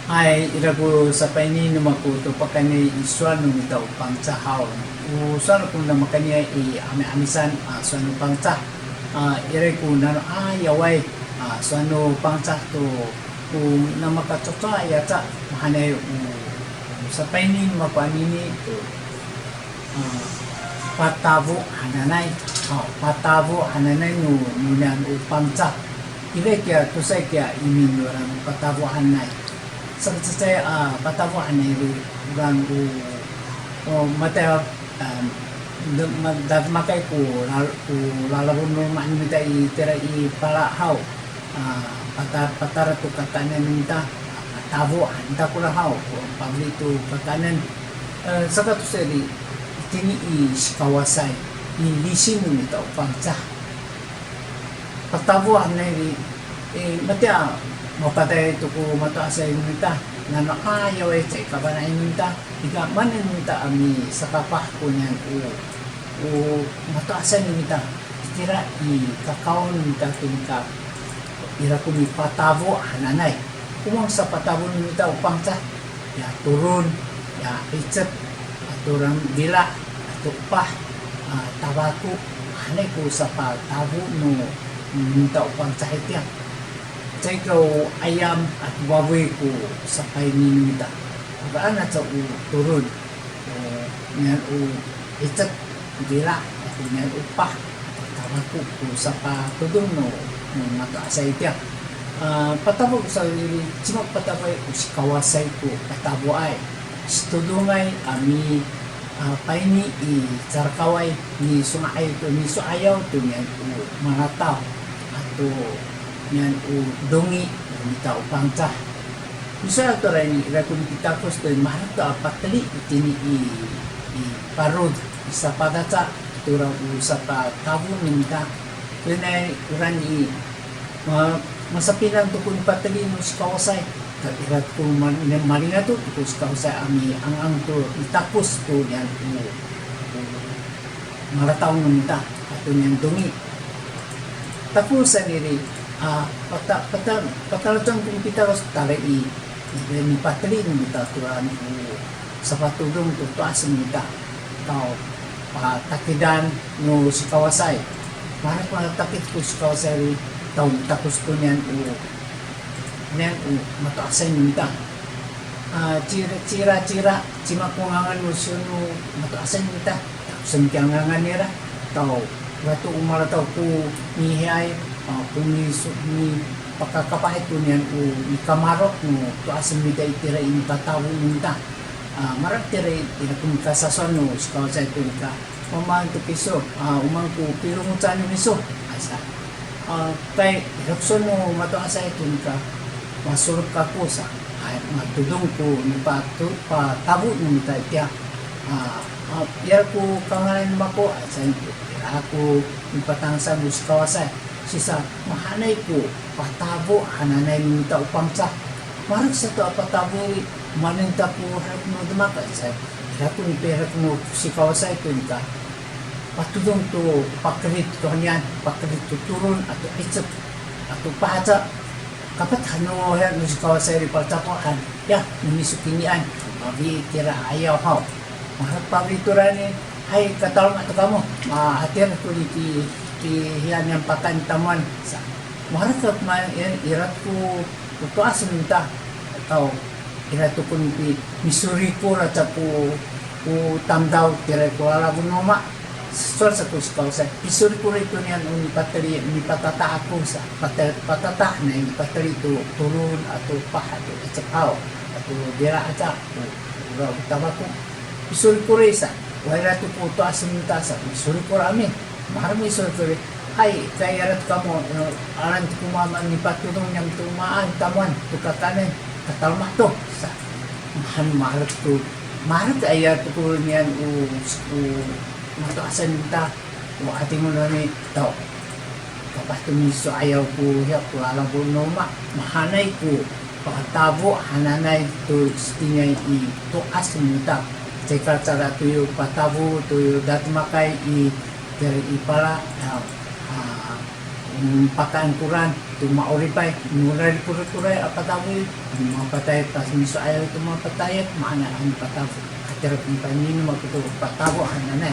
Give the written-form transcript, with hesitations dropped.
Hai, iraku sa paini numaku to pakani iswan numita upang cahaw. Uswan ko na makanya amisan swanu pangcah. Iraku nano yawai swanu pangcah to na makacocok ya cak mahane sa paini numaku amini to patavu hananay. Patavu hananay nunan upang cah. Irakia to sa kya imin orang patavu hanay. Saya patawa na urang mata makai ku lalabun rumah ni minta tera pala hau patara tu katanan minta patawa minta kula hau pabli tu katanan saka tu seri kini kawasai lisin minta pangcah patawa na mata mapatay ito ko mataas ay minta na nakayaw ay chay kabanain minta ika manin minta ami sa kapah ko niyan o mataas ay minta tira kakawon minta tumika ira ko mi patavo hananay kumang sa patavo minta upang sa ya turun ya icet aturang dila atupah tabaku hanay ko sa patavo no minta upang sa itiang saya kau ayam at baboy ko sa kainin nita. Pagkaan at sa turun. Ngayon itat dila at ngayon upah. Tawag ko sa patudong no mataasay tiya. Patabo ko sa simak patabay ko si kawasay ko patabo ay. Situdungay ami paini sarkaway ni sumaay to ni suayaw to ngayon mga tao. Ato yan dongi minta upang cah. Bisa to rin irakun kita ko sto mahal to patali itini parod isa padaca turang sa tabu minta kunay uran masapilan to kun patali no si kawasay irat ko malina to si kawasay ami ang to itapos to yan marataw no minta ato yan dongi tapos sa niri patalatang kung kita ros tarai ni patri ni kita turan sa patudong tutuas ni kita tao patakidan no si kawasay para takit ko si kawasay tao tapos ko niyan mataasay ni kita cira cima kungangan mo siya no mataasay ni kita tapos ang kiangangan nila tao wato umara tao ko nihiyay kung ni pagkakapahit ko niyan o ikamarok no to asam nita itira ini patawo nita marak tira ina kung kasason no ska sa ito ka paman to piso umang ko pero mo tani miso asa kay rakson no mato asa ito ka masurot ka po sa matulong ko ni patabo nita itiya yar ko kangalan mako sa ako ipatangsa mo sa kawasay sisa mahanay ko patabo hananay minta upang sa marag sa to patabo maninta ko harap no dumaka sa harap ni perap no si kawasay ko ka patudong to pakrit ko niyan pakrit to turun ato itsap ato paca kapat hano harap no si kawasay ripaltapuan ya numisukinian abi tira ayaw haw marag pabrituran ay katalong ato kamo hatir ko di hiyan yang pakan taman sa maharap man yan irat ko tutuas minta atau irat ko misuri ko at po tamdaw tira ko alabon noma suwar sa kuskaw sa misuri ko rito niyan ni patata ako sa patata na yung patali to turun ato pahato at sakaw ato dira at ako tabako misuri ko rin sa wala to po tuas minta sa misuri ko ramin marami sorry ay kaya rat kamo aran kumaman ni patulong niyang tumaan taman tukatanen katalma to sa mahal to mahal kaya to ko niyan mataasan ta o ating mo ni tao kapag tumiso ayaw ko ya ko alam ko no mahanay ko pakatabo hananay to stingay to asinta cekal cara tuyo patabo tuyo datmakai dari ipala pakaan kuran Ito maoripay, muray puro-turay apatawi, ang mga patay, pas miso ayaw ito mga patay, maana ang pataw. Katirap ng panino, magpito patawo, ang nanay.